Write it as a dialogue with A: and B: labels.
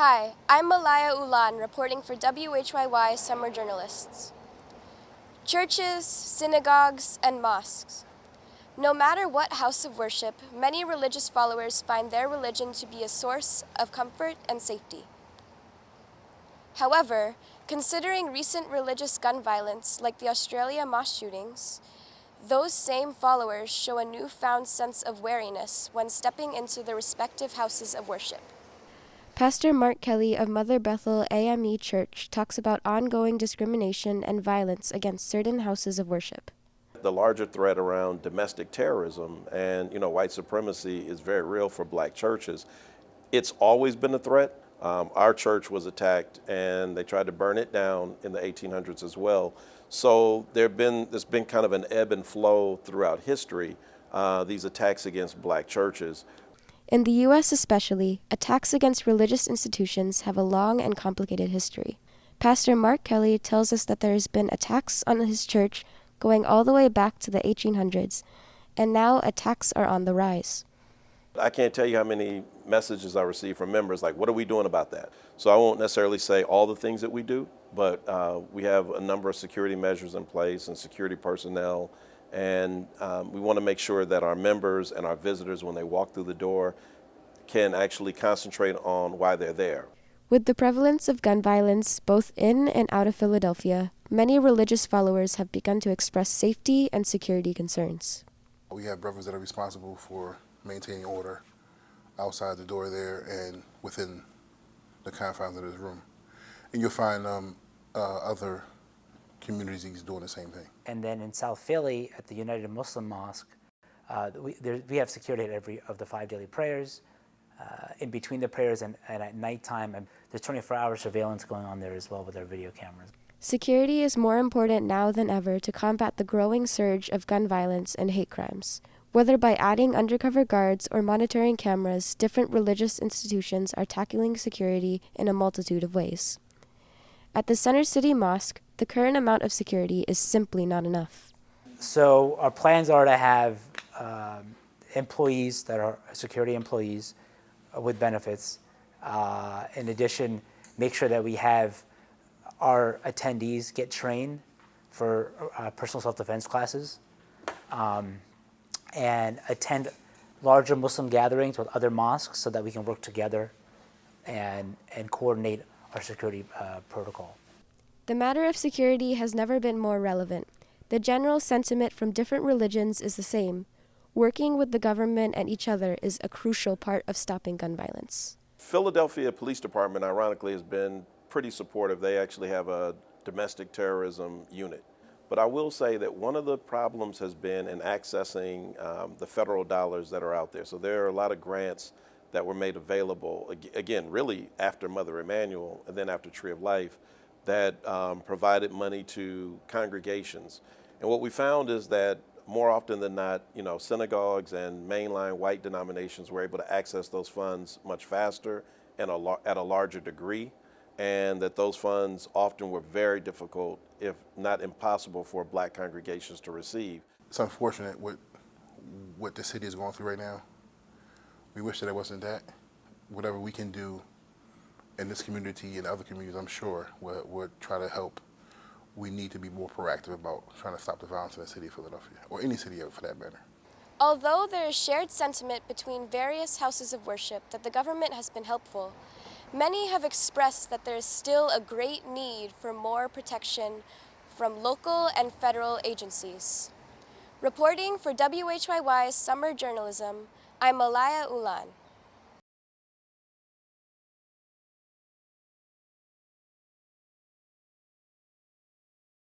A: Hi, I'm Malaya Ulan reporting for WHYY Summer Journalists. Churches, synagogues, and mosques. No matter what house of worship, many religious followers find their religion to be a source of comfort and safety. However, considering recent religious gun violence like the Australia mosque shootings, those same followers show a newfound sense of wariness when stepping into their respective houses of worship. Pastor Mark Kelly of Mother Bethel AME Church talks about ongoing discrimination and violence against certain houses of worship.
B: The larger threat around domestic terrorism and, white supremacy is very real for black churches. It's always been a threat. Our church was attacked and they tried to burn it down in the 1800s as well. So there's been kind of an ebb and flow throughout history, these attacks against black churches.
A: In the U.S. especially, attacks against religious institutions have a long and complicated history. Pastor Mark Kelly tells us that there has been attacks on his church going all the way back to the 1800s, and now attacks are on the rise.
B: I can't tell you how many messages I receive from members like, what are we doing about that? So I won't necessarily say all the things that we do, but we have a number of security measures in place and security personnel, and we want to make sure that our members and our visitors, when they walk through the door, can actually concentrate on why they're there.
A: With the prevalence of gun violence both in and out of Philadelphia, many religious followers have begun to express safety and security concerns.
C: We have brothers that are responsible for maintaining order outside the door there and within the confines of this room. And you'll find other communities doing the same thing.
D: And then in South Philly at the United Muslim Mosque, we have security at every of the 5 daily prayers. In between the prayers and at nighttime, and there's 24-hour surveillance going on there as well with our video cameras.
A: Security is more important now than ever to combat the growing surge of gun violence and hate crimes. Whether by adding undercover guards or monitoring cameras, different religious institutions are tackling security in a multitude of ways. At the Center City Mosque, the current amount of security is simply not enough.
D: So our plans are to have employees that are security employees with benefits. In addition, make sure that we have our attendees get trained for personal self-defense classes and attend larger Muslim gatherings with other mosques so that we can work together and coordinate our security protocol.
A: The matter of security has never been more relevant. The general sentiment from different religions is the same. Working with the government and each other is a crucial part of stopping gun violence.
B: Philadelphia Police Department, ironically, has been pretty supportive. They actually have a domestic terrorism unit. But I will say that one of the problems has been in accessing the federal dollars that are out there. So there are a lot of grants that were made available, again, really after Mother Emanuel and then after Tree of Life, that provided money to congregations. And what we found is that more often than not, synagogues and mainline white denominations were able to access those funds much faster and at a larger degree, and that those funds often were very difficult, if not impossible, for black congregations to receive.
C: It's unfortunate what the city is going through right now. We wish that it wasn't that. Whatever we can do in this community and other communities, I'm sure, would try to help. We need to be more proactive about trying to stop the violence in the city of Philadelphia, or any city for that matter.
A: Although there is shared sentiment between various houses of worship that the government has been helpful, many have expressed that there is still a great need for more protection from local and federal agencies. Reporting for WHYY's Summer Journalism, I'm Malaya Ulan.